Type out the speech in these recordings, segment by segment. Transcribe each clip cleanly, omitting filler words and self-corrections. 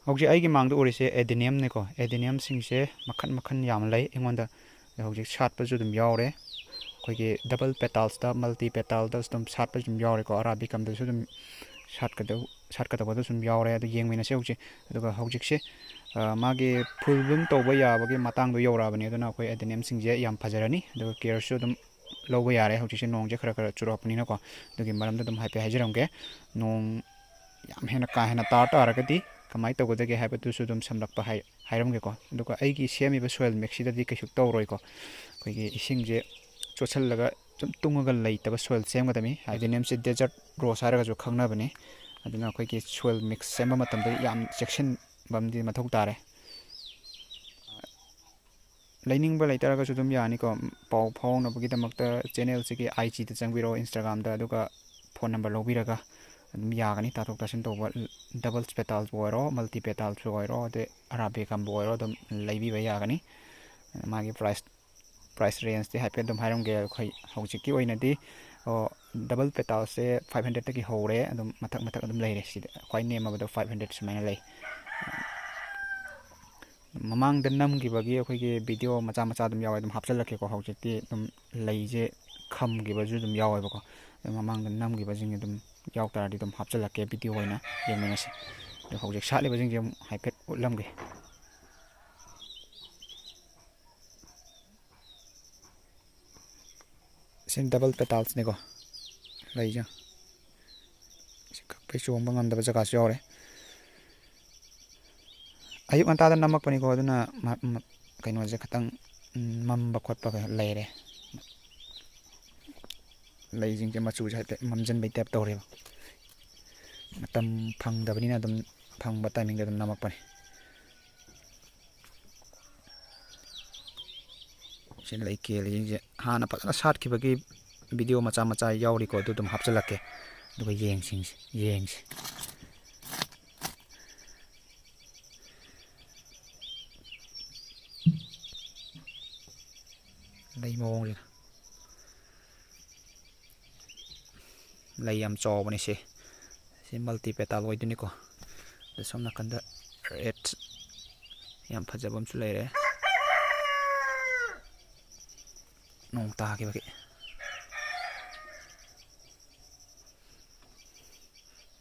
ꯍꯧꯖꯤꯛ ꯑꯩꯒꯤ ꯃꯥꯡꯗ ꯎꯔꯤꯁꯦ ꯑꯦꯗꯤꯅꯤꯌꯝꯅꯤꯀꯣ ꯑꯦꯗꯤꯅꯤꯌꯝꯁꯤꯡꯁꯦ ꯃꯈꯟ ꯃꯈꯟ ꯌꯥꯝ ꯂꯩ ꯑꯩꯉꯣꯟꯗ ꯍꯧꯖꯤꯛ ꯁꯥꯠꯄꯁꯨ ꯑꯗꯨꯝ ꯌꯥꯎꯔꯦ ꯑꯩꯈꯣꯏꯒꯤ ꯗꯕꯜ ꯄꯦꯇꯥꯜꯁꯇ ꯃꯜꯇꯤ ꯄꯦꯇꯥꯜꯗꯁꯨ ꯑꯗꯨꯝ ꯁꯥꯠꯄꯁꯨ ꯑꯗꯨꯝ ꯌꯥꯎꯔꯦꯀꯣ ꯑꯔꯥꯕꯤꯀꯝꯗꯁꯨ ꯑꯗꯨꯝ ꯁꯥꯠꯀꯗꯕꯗꯁꯨ ꯑꯗꯨꯝ ꯌꯥꯎꯔꯦ ꯑꯗꯨ ꯌꯦꯡꯃꯤꯟꯅꯁꯦ ꯍꯧꯖꯤꯛ ꯑꯗꯨꯒ ꯍꯧꯖꯤꯛꯁꯦ ꯃꯥꯒꯤ ꯐꯨꯜ ꯕ꯭ꯂꯨꯝ ꯇꯧꯕ ꯌꯥꯕꯒꯤ ꯃꯇꯥꯡꯗꯣ ꯌꯧꯔꯛꯑꯕꯅꯤ ꯑꯗꯨꯅ ꯑꯩꯈꯣꯏ ꯑꯦꯗꯦꯅꯤꯌꯝꯁꯤꯡꯁꯦ ꯌꯥꯝ ꯐꯖꯔꯅꯤ ꯑꯗꯨꯒ ꯀꯦꯌꯔꯁꯨ ꯑꯗꯨꯝ ꯂꯧꯕ ꯌꯥꯔꯦ ꯍꯧꯖꯤꯛꯁꯦ ꯅꯣꯡꯁꯦ ꯈꯔ ꯈꯔ ꯆꯨꯔꯛꯄꯅꯤꯅꯀꯣ ꯑꯗꯨꯒꯤ ꯃꯔꯝꯗ ꯑꯗꯨꯝ ꯍꯥꯏꯐꯦꯠ ꯍꯥꯏꯖꯔꯝꯒꯦ ꯅꯣꯡ ꯌꯥꯝ ꯍꯦꯟꯅ ꯀꯥ ꯍꯦꯟꯅ ꯇꯥꯔꯒꯗꯤ ꯀꯃꯥꯏꯅ ꯇꯧꯒꯗꯒꯦ ꯍꯥꯏꯕꯗꯨꯁꯨ ꯑꯗꯨꯝ ꯁꯝꯂꯞꯄ ꯍꯥꯏꯔꯝꯒꯦꯀꯣ ꯑꯗꯨꯒ ꯑꯩꯒꯤ ꯁꯦꯝꯃꯤꯕ ꯁꯣꯏꯜ ꯃꯤꯛꯁꯁꯤꯗꯗꯤ ꯀꯩꯁꯨ ꯇꯧꯔꯣꯏꯀꯣ ꯑꯩꯈꯣꯏꯒꯤ ꯏꯁꯤꯡꯁꯦ ꯆꯣꯠꯁꯤꯜꯂꯒ ꯁꯨꯝ ꯇꯨꯡꯉꯒ ꯂꯩꯇꯕ ꯁꯣꯏꯜ ꯁꯦꯝꯒꯗꯕꯅꯤ ꯑꯦꯗꯦꯅꯤꯌꯝꯁꯦ ꯗꯦꯖꯔꯠ ꯔꯣꯁ ꯍꯥꯏꯔꯒꯁꯨ ꯈꯪꯅꯕꯅꯤ ꯑꯗꯨꯅ ꯑꯩꯈꯣꯏꯒꯤ ꯁꯣꯏꯜ ꯃꯤꯛꯁ ꯁꯦꯝꯕ ꯃꯇꯝꯗ ꯌꯥꯝ ꯆꯦꯛꯁꯤꯟꯕ ꯑꯃꯗꯤ ꯃꯊꯧ ꯇꯥꯔꯦ ꯂꯩꯅꯤꯡꯕ ꯂꯩꯇꯥꯔꯒꯁꯨ ꯑꯗꯨꯝ ꯌꯥꯅꯤꯀꯣ ꯄꯥꯎ ꯐꯥꯎꯅꯕꯒꯤꯗꯃꯛꯇ ꯆꯦꯅꯦꯜꯁꯤꯒꯤ IG ꯗ ꯆꯪꯕꯤꯔꯛꯑꯣ ꯏꯟꯁꯇꯥꯒ꯭ꯔꯥꯝꯗ ꯑꯗꯨꯒ ꯐꯣꯟ ꯅꯝꯕꯔ ꯂꯧꯕꯤꯔꯒ ꯑꯗꯨꯝ ꯌꯥꯒꯅꯤ ꯇꯥꯊꯣꯛ ꯇꯥꯁꯤꯟ ꯇꯧꯕ ꯗꯕꯜꯁ ꯄꯦꯇꯥꯜꯁꯨ ꯑꯣꯏꯔꯣ ꯃꯜꯇꯤ ꯄꯦꯇꯥꯜꯁꯨ ꯑꯣꯏꯔꯣ ꯑꯗꯩ ꯑꯔꯥꯕꯤꯀꯝꯕꯨ ꯑꯣꯏꯔꯣ ꯑꯗꯨꯝ ꯂꯩꯕꯤꯕ ꯌꯥꯒꯅꯤ ꯃꯥꯒꯤ ꯄ꯭ꯔꯥꯏꯁ ꯔꯦꯟꯖꯇꯤ ꯍꯥꯏꯐꯦꯠ ꯑꯗꯨم ꯍꯥꯏꯔꯝꯒꯦ ꯑꯩꯈꯣꯏ ꯍꯧꯖꯤꯛꯀꯤ ꯑꯣꯏꯅꯗꯤ ꯗꯕꯜ ꯄꯦꯇꯥꯜꯁꯦ 500ꯗꯒꯤ ꯍꯧꯔꯦ ꯑꯗꯨꯝ ꯃꯊꯛ ꯑꯗꯨꯝ ꯂꯩꯔꯦ ꯁꯤꯗ ꯈ꯭ꯋꯥꯏ ꯅꯦꯝꯃꯕꯗ 500 ꯁꯨꯃꯥꯏꯅ ꯂꯩ ꯃꯃꯥꯡꯗ ꯅꯝꯈꯤꯕꯒꯤ ꯑꯩꯈꯣꯏꯒꯤ ꯚꯤꯗꯤꯑꯣ ꯃꯆꯥ ꯑꯗꯨꯝ ꯌꯥꯎꯋꯦ ꯑꯗꯨꯝ ꯍꯥꯞꯆꯤꯜꯂꯛꯀꯦꯀꯣ ꯍꯧꯖꯤꯛꯇꯤ ꯑꯗꯨꯝ ꯂꯩꯁꯦ ꯈꯝꯈꯤꯕꯁꯨ ꯑꯗꯨꯝ ꯌꯥꯎꯋꯦꯕꯀꯣ ꯃꯃꯥꯡꯗ ꯅꯝꯈꯤꯕꯁꯤꯡ ꯑꯗꯨꯝ ꯌꯥꯎ ꯇꯥꯔꯗꯤ ꯑꯗꯨꯝ ꯍꯥꯞꯆꯤꯜꯂꯛꯀꯦ ꯚꯤꯗꯤꯑꯣ ꯑꯣꯏꯅ ꯌꯦꯡꯃꯤꯟꯅꯁꯤ ꯑꯗꯣ ꯍꯧꯖꯤꯛ ꯁꯥꯠꯂꯤꯕꯁꯤꯡꯁꯦ ꯑꯃꯨꯛ ꯍꯥꯏꯐꯦꯠ ꯎꯠꯂꯝꯒꯦ ꯁꯤ ꯗꯕꯜ ꯄꯦꯇꯥꯜꯁꯅꯤꯀꯣ ꯂꯩꯁꯦ ꯁꯤ ꯀꯛꯄꯩ ꯆꯣꯡꯕ ꯉꯝꯗꯕ ꯖꯒꯥꯁꯨ ꯌꯥꯎꯔꯦ ꯑꯌꯨꯛ ꯉꯟꯇꯥꯗ ꯅꯝꯃꯛꯄꯅꯤꯀꯣ ꯑꯗꯨꯅ ꯀꯩꯅꯣꯁꯦ ꯈꯤꯇꯪ ꯃꯝꯕ ꯈꯣꯠꯄ ꯂꯩꯔꯦ ꯂꯩꯁꯤꯡꯁꯦ ꯃꯆꯨꯁꯦ ꯍꯥꯏꯐꯦꯠ ꯃꯝꯁꯤꯟꯕꯩ ꯇꯥꯏꯞ ꯇꯧꯔꯦꯕ ꯃꯇꯝ ꯐꯪꯗꯕꯅꯤꯅ ꯑꯗꯨꯝ ꯐꯪꯕ ꯇꯥꯏꯃꯤꯡꯗ ꯑꯗꯨꯝ ꯅꯝꯃꯛꯄꯅꯤ ꯁꯤ ꯂꯩ ꯀꯦꯜꯂꯤꯁꯤꯡꯁꯦ ꯍꯥꯟꯅ ꯐꯖꯅ ꯁꯥꯠꯈꯤꯕꯒꯤ ꯚꯤꯗꯤꯑꯣ ꯃꯆꯥ ꯌꯥꯎꯔꯤꯀꯣ ꯑꯗꯨ ꯑꯗꯨꯝ ꯍꯥꯞꯆꯤꯜꯂꯛꯀꯦ ꯑꯗꯨꯒ ꯌꯦꯡꯁꯤ ꯂꯩ ꯃꯑꯣꯡꯁꯤꯅ ꯂꯩ ꯌꯥꯝ ꯆꯥꯎꯕꯅꯤ ꯁꯤ ꯃꯜꯇꯤ ꯄꯦꯇꯥꯜ ꯑꯣꯏꯗꯣꯏꯅꯤꯀꯣ ꯑꯗ ꯁꯣꯝ ꯅꯥꯀꯟꯗ ꯔꯦꯠ ꯌꯥꯝ ꯐꯖꯕ ꯑꯃꯁꯨ ꯂꯩꯔꯦ ꯅꯣꯡ ꯇꯥꯈꯤꯕꯒꯤ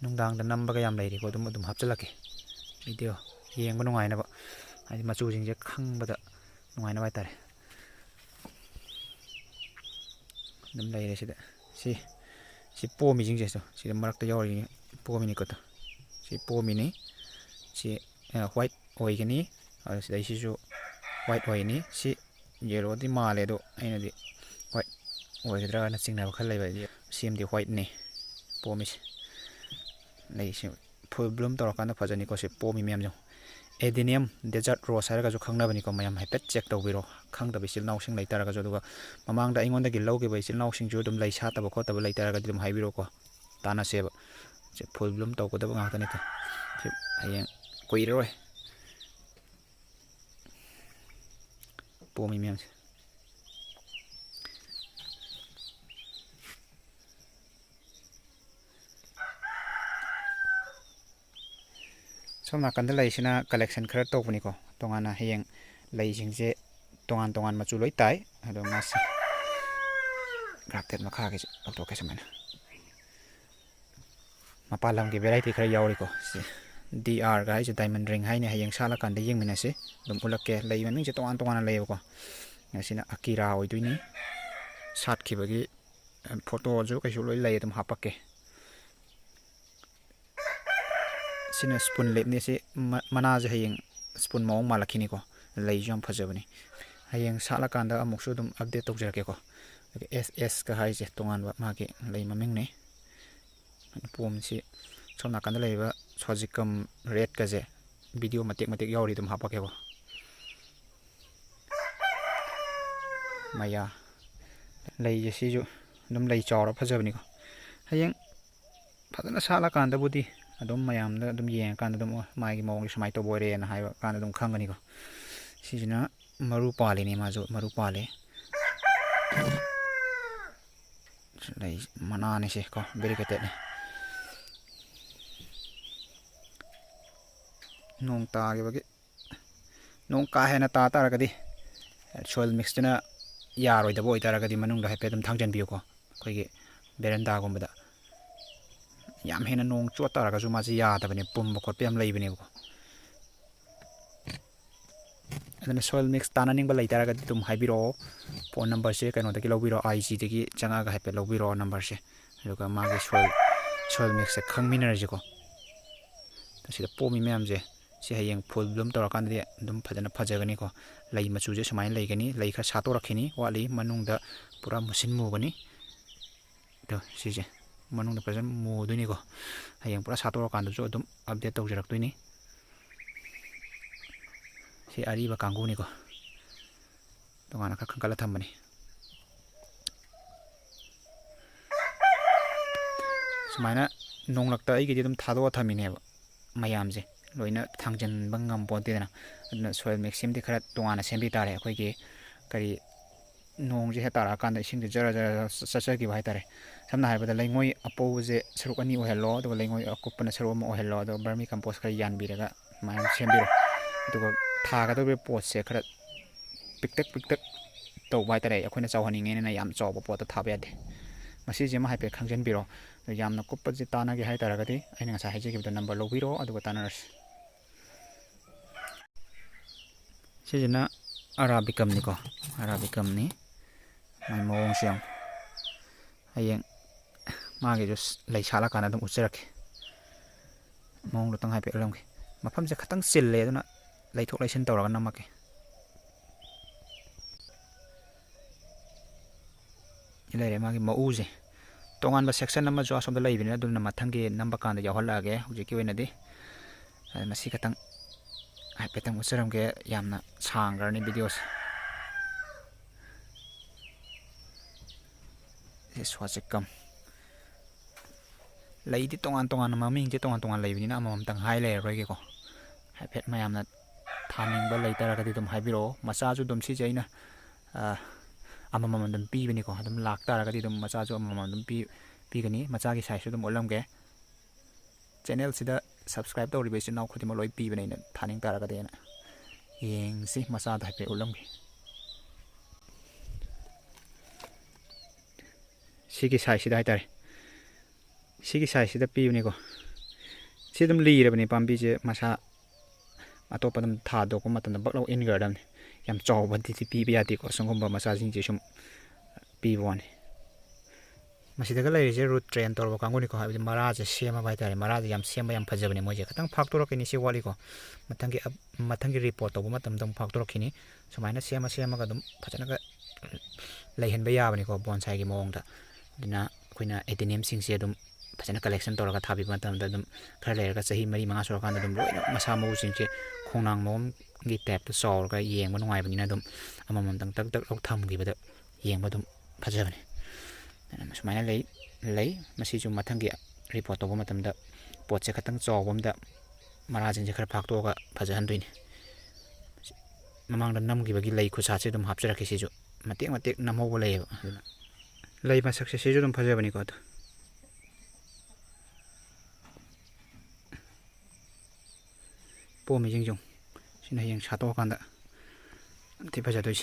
ꯅꯨꯡꯗꯥꯡꯗ ꯅꯝꯕꯒ ꯌꯥꯝ ꯂꯩꯔꯤꯀꯣ ꯑꯗꯨꯝ ꯍꯥꯞꯆꯤꯜꯂꯛꯀꯦ ꯚꯤꯗꯤꯑꯣ ꯌꯦꯡꯕ ꯅꯨꯡꯉꯥꯏꯅꯕ ꯍꯥꯏꯗꯤ ꯃꯆꯨꯁꯤꯡꯁꯦ ꯈꯪꯕꯗ ꯅꯨꯡꯉꯥꯏꯅꯕ ꯍꯥꯏꯇꯥꯔꯦ ꯑꯗꯨꯝ ꯂꯩꯔꯦ ꯁꯤꯗ ꯁꯤ ꯄꯣꯝꯃꯤꯁꯤꯡꯁꯦ ꯁꯤꯗ ꯃꯔꯛꯇ ꯌꯥꯎꯔꯤ ꯄꯣꯝꯃꯤꯅꯤꯀꯣ ꯁꯤ ꯄꯣꯝꯃꯤꯅꯤ ꯁꯤ ꯋꯥꯏꯠ ꯑꯣꯏꯒꯅꯤ ꯑꯗꯨ ꯁꯤꯗꯩꯁꯤꯁꯨ ꯋꯥꯏꯠ ꯑꯣꯏꯅꯤ ꯁꯤ ꯌꯦꯂꯣꯗꯤ ꯃꯥꯜꯂꯦ ꯑꯗꯣ ꯑꯩꯅꯗꯤ ꯋꯥꯏꯠ ꯑꯣꯏꯒꯗ꯭ꯔꯥꯅ ꯆꯤꯡꯅꯕ ꯈꯔ ꯂꯩꯕ ꯁꯦꯝꯗꯤ ꯋꯥꯏꯠꯅꯤ ꯄꯣꯝꯃꯤꯁꯦ ꯂꯩꯁꯦ ꯐꯨꯜ ꯕ꯭ꯂꯨꯝ ꯇꯧꯔꯀꯥꯟꯗ ꯐꯖꯅꯤꯀꯣ ꯁꯤ ꯄꯣꯝꯃꯤ ꯃꯌꯥꯝꯁꯦ ꯑꯦꯗꯤꯅꯤꯌꯝ ꯗꯦꯖꯔꯠ ꯔꯣꯁ ꯍꯥꯏꯔꯒꯁꯨ ꯈꯪꯅꯕꯅꯤꯀꯣ ꯃꯌꯥꯝ ꯍꯥꯏꯐꯦꯠ ꯆꯦꯛ ꯇꯧꯕꯤꯔꯣ ꯈꯪꯗꯕ ꯏꯆꯤꯜ ꯏꯅꯥꯎꯁꯤꯡ ꯂꯩꯇꯥꯔꯒꯁꯨ ꯑꯗꯨꯒ ꯃꯃꯥꯡꯗ ꯑꯩꯉꯣꯟꯗꯒꯤ ꯂꯧꯈꯤꯕ ꯏꯆꯤꯜ ꯏꯅꯥꯎꯁꯤꯡꯁꯨ ꯑꯗꯨꯝ ꯂꯩ ꯁꯥꯠꯇꯕ ꯈꯣꯠꯇꯕ ꯂꯩꯇꯥꯔꯒꯗꯤ ꯑꯗꯨꯝ ꯍꯥꯏꯕꯤꯔꯛꯑꯣꯀꯣ ꯇꯥꯟꯅꯁꯦꯕ ꯐꯨꯜ ꯕ꯭ꯂꯨꯝ ꯇꯧꯒꯗꯕ ꯉꯥꯛꯇꯅꯤꯀꯣ ꯍꯌꯦꯡ ꯀꯨꯏꯔꯔꯣꯏ ꯄꯣꯝꯃꯤ ꯃꯌꯥꯝꯁꯦ ꯁꯣꯝ ꯅꯥꯀꯟꯗ ꯂꯩꯁꯤꯅ ꯀꯂꯦꯛꯁꯟ ꯈꯔ ꯇꯧꯕꯅꯤꯀꯣ ꯇꯣꯉꯥꯟꯅ ꯍꯌꯦꯡ ꯂꯩꯁꯤꯡꯁꯦ ꯇꯣꯉꯥꯟ ꯃꯆꯨ ꯂꯣꯏ ꯇꯥꯏ ꯑꯗꯣ ꯃꯥꯁꯤ ꯒ꯭ꯔꯥꯐꯇꯦꯠ ꯃꯈꯥꯒꯤꯁꯦ ꯂꯧꯊꯣꯛꯀꯦ ꯁꯨꯃꯥꯏꯅ ꯃꯄꯥꯟ ꯂꯝꯒꯤ ꯚꯦꯔꯥꯏꯇꯤ ꯈꯔ ꯌꯥꯎꯔꯤꯀꯣ ꯁꯤ DR ꯍꯥꯏꯁꯦ ꯗꯥꯏꯃꯟ ꯔꯤꯡ ꯍꯥꯏꯅ ꯍꯌꯦꯡ ꯁꯥꯠꯂꯀꯥꯟꯗ ꯌꯦꯡꯃꯤꯟꯅꯁꯤ ꯑꯗꯨꯝ ꯎꯠꯂꯛꯀꯦ ꯂꯩ ꯃꯃꯤꯡꯁꯦ ꯇꯣꯉꯥꯟꯅ ꯂꯩꯌꯦꯕꯀꯣ ꯁꯤꯅ ꯑꯀꯤꯔꯥ ꯑꯣꯏꯗꯣꯏꯅꯤ ꯁꯥꯠꯈꯤꯕꯒꯤ ꯐꯣꯇꯣꯁꯨ ꯀꯩꯁꯨ ꯂꯣꯏ ꯂꯩ ꯑꯗꯨꯝ ꯍꯥꯞꯄꯛꯀꯦ ꯁꯤꯅ ꯁ꯭ꯄꯨꯟ ꯂꯤꯞꯅꯤ ꯁꯤ ꯃꯅꯥꯁꯦ ꯍꯌꯦꯡ ꯁ꯭ꯄꯨꯟ ꯃꯑꯣꯡ ꯃꯥꯜꯂꯛꯈꯤꯅꯤꯀꯣ ꯂꯩꯁꯨ ꯌꯥꯝ ꯐꯖꯕꯅꯤ ꯍꯌꯦꯡ ꯁꯥꯠꯂꯀꯥꯟꯗ ꯑꯃꯨꯛꯁꯨ ꯑꯗꯨꯝ ꯑꯞꯗꯦꯠ ꯇꯧꯖꯔꯛꯀꯦꯀꯣ SSꯀ ꯍꯥꯏꯁꯦ ꯇꯣꯉꯥꯟꯕ ꯃꯥꯒꯤ ꯂꯩ ꯃꯃꯤꯡꯅꯤ ꯄꯣꯝꯁꯤ ꯁꯣꯝ ꯅꯥꯀꯟꯗ ꯂꯩꯔꯤꯕ ꯁ꯭ꯋꯥꯖꯤꯀꯝ ꯔꯦꯠꯀꯁꯦ ꯚꯤꯗꯤꯑꯣ ꯃꯇꯦꯛ ꯌꯥꯎꯔꯤ ꯑꯗꯨꯝ ꯍꯥꯞꯄꯛꯀꯦꯀꯣ ꯃꯌꯥ ꯂꯩꯁꯦ ꯁꯤꯁꯨ ꯑꯗꯨꯝ ꯂꯩ ꯆꯥꯎꯔ ꯐꯖꯕꯅꯤꯀꯣ ꯍꯌꯦꯡ ꯐꯖꯅ ꯁꯥꯠꯂꯀꯥꯟꯗꯕꯨꯗꯤ ꯑꯗꯨꯝ ꯃꯌꯥꯝꯗ ꯑꯗꯨꯝ ꯌꯦꯡꯉꯀꯥꯟꯗ ꯑꯗꯨꯝ ꯃꯥꯒꯤ ꯃꯑꯣꯡꯁꯦ ꯁꯨꯃꯥꯏꯅ ꯇꯧꯕ ꯑꯣꯏꯔꯦꯅ ꯍꯥꯏꯕ ꯀꯥꯟꯗ ꯑꯗꯨꯝ ꯈꯪꯒꯅꯤꯀꯣ ꯁꯤꯁꯤꯅ ꯃꯔꯨ ꯄꯥꯜꯂꯤꯅꯤ ꯃꯥꯁꯨ ꯃꯔꯨ ꯄꯥꯜꯂꯤ ꯂꯩ ꯃꯅꯥꯅꯤꯁꯦ ꯀꯣ ꯕꯦꯔꯤꯀꯦꯇꯦꯠꯅꯤ nong taagibagi nong ka hena ta taragadi soil mix tuna yaroidaba oitaragadi manungda haipe dum thangjanbiyo ko akoigi beranda gumbada yam hena nong chot taragasu masi yadabane pumba khotpe yam leibane ko adana soil mix tananing ba leitaragadi dum haibiro phone number se kano dagi lobiro IG dagi changa ga haipe lobiro number se aduga magi soil mix se khangminarji ko sida pomi mem je si hayeng full bloom torakandri dum phajana phajagani ko lei machu je sumain leigani lei kha sato rakhini wali manungda pura musin mugani to si je manungda phajana muduni ko hayeng pura sato rakanda jo dum update tawjarak tuini si ariba kanguni ko tongana kha khangkala thambani sumaina nonglakta aigi dum thado thamine ba mayam je loina thangjan bangam ponte na adna soil mix sim di khara tongana sembi tare akhoi gi kari nong je hetara kan da ising de jara jara sacha gi bai tare samna haibada leingoi apo je saruk ani o hello do leingoi akupna saru mo hello do vermi compost khari yan biraga mayam sembiro do thaga do be pot se khara piktak to bai tare akhoina chawhani nge na yam chaw pot ta thabe ade masi je ma haipe khangjan biro yamna kuppa je tana gi hai taragati aina ngasa haije gi number lobiro aduga tanaras sijina arabicum ni ko arabicum ni mai mong siang ayeng magi jos lei sala kana dum ucherak mong lo tang hai pe ram ki mafam je khatang sil le duna lei thok leisin tawraga namake ilere magi mau je tongan ba section nama jo asom da lei bina dulna mathangi number kan da yahol age huje ki wena di masi khatang ai petang ucheram ge yamna sangar ni videos this was a come lei di tongan maming je tongan lei bina amam tang hai le roi ge ko hai pet mayamna thaning ba lei tara ga di dum haibiro macha ju dum si jaina amamam dum pi bini ko dum lak tara ga di dum macha ju amamam dum pi gani macha gi size dum olam ge channel sida subscribe to ribe channel khuti ma loi pi bani na thaning tara ga de na yeng si macha da pe olam ge sigi size sida hai tare sigi size sida pi bini ko sidum li ra bani pambi je macha atopa dum tha do ko matan baklo in garden yam chaw ba ti pi bi ati ko songom ba macha jing je sum pi bon masida ga lai je root train tor ba kangoni ko habi mara je sema bai tare mara je yam sema yam phajabani mo je khatang phak to rokini si wali ko matangi report to ba matam dum phak to rokini sumaina sema ga dum phajana ga leihen ba ya bani ko bonsai gi mong da dina koina Adenium sing se dum phajana collection tor ga thabi matam da dum khar le ga sahi mari manga sor kan dum loina masa mo sing che khonang mom gi tap to sor ga yeng ba ngai bani na dum amamam tang tak lok tham gi ba da yeng ba dum phajabani sumaina lei masi ju mathangi report to ba matam da pot che khatang chaw bom da mara jin je khar phak to ga phajahan duini mamang da nam gi ba gi lei khusa che dum hapchara ki si ju matek namho bo lei lei ma success se ju dum phajabani ko to po mi jing jong sina yang chato kan da ti phaja doi